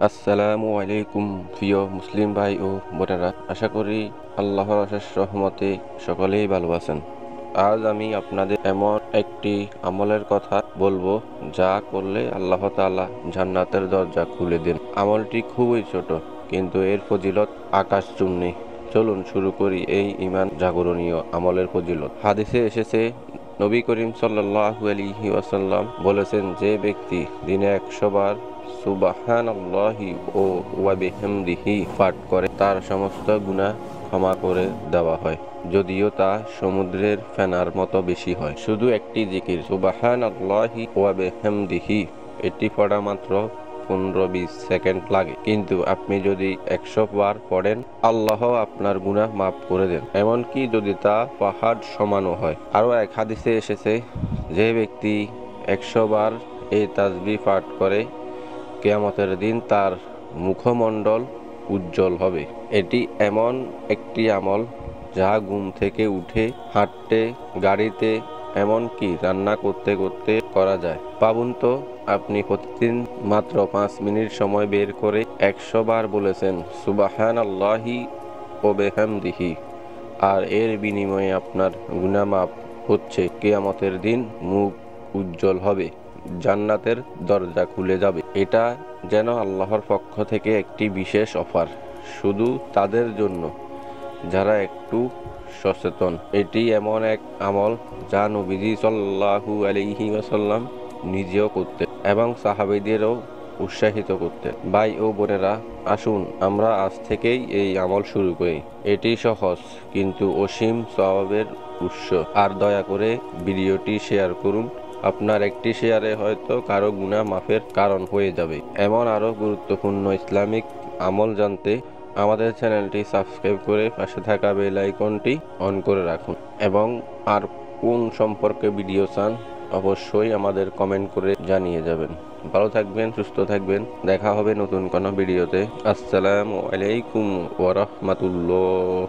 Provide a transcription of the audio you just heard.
আসসালামু আলাইকুম প্রিয় মুসলিম ভাই ও বোনেরা, আশা করি আল্লাহর অশেষ রহমতে সকলেই ভালো আছেন। আজ আমি আপনাদের এমন একটি আমলের কথা বলবো যা করলে আল্লাহ তাআলা জান্নাতের দরজা খুলে দেন। আমলটি খুবই ছোট, কিন্তু এর ফজিলত আকাশচুম্বী। চলুন শুরু করি এই ঈমান জাগরণীয় আমলের ফজিলত। হাদিসে এসেছে, নবী করিম সাল্লাল্লাহু আলাইহি ওয়াসাল্লাম বলেছেন, যে ব্যক্তি দিনে 100 বার সুবহানাল্লাহি ওয়া বিহামদিহি পাঠ করে তার সমস্ত গুনাহ ক্ষমা করে দেওয়া হয়, যদিও তা সমুদ্রের ফেনার মতো বেশি হয়। শুধু একটি জিকির সুবহানাল্লাহি ওয়া বিহামদিহি, এটি পড়া মাত্র 15-20 সেকেন্ড লাগে, কিন্তু আপনি যদি 100 বার পড়েন, আল্লাহ আপনার গুনাহ মাফ করে দেন, এমনকি যদি তা পাহাড় সমানও হয়। আরও এক হাদিসে এসেছে, যে ব্যক্তি 100 বার এই তাসবিহ পাঠ করে, কিয়ামতের দিন তার মুখমণ্ডল উজ্জ্বল হবে। এটি এমন একটি আমল যা ঘুম থেকে উঠে, হাঁটতে, গাড়িতে, এমনকি রান্না করতে করতে করা যায়। ভাবুন তো, আপনি প্রতিদিন মাত্র 5 মিনিট সময় বের করে 100 বার বলেছেন সুবহানাল্লাহি ওয়া বিহামদিহি, আর এর বিনিময়ে আপনার গুনাহ মাফ হচ্ছে। কিয়ামতের দিন মুখ উজ্জ্বল হবে, জান্নাতের দরজা খুলে যাবে। এটা যেন আল্লাহর পক্ষ থেকে একটি বিশেষ অফার, শুধু তাদের জন্য যারা একটু সচেতন। এটি এমন এক আমল যা নবীজি সাল্লাল্লাহু আলাইহি ওয়াসাল্লাম নিজেও করতেন এবং সাহাবীদেরও উৎসাহিত করতেন। ভাই ও বোনেরা, আসুন আমরা আজ থেকেই এই আমল শুরু করি। এটি সহজ কিন্তু অসীম সওয়াবের উৎস। আর দয়া করে ভিডিওটি শেয়ার করুন। আপনার একটি শেয়ারে হয়তো কারো গুনাহ মাফের কারণ হয়ে যাবে। এমন আরও গুরুত্বপূর্ণ ইসলামিক আমল জানতে আমাদের চ্যানেলটি সাবস্ক্রাইব করে পাশে থাকা বেল আইকনটি অন করে রাখুন। এবং আর কোন সম্পর্কে ভিডিও চান অবশ্যই আমাদের কমেন্ট করে জানিয়ে যাবেন। ভালো থাকবেন, সুস্থ থাকবেন। দেখা হবে নতুন কোনো ভিডিওতে। আসসালামু আলাইকুম ওয়া রাহমাতুল্লাহ।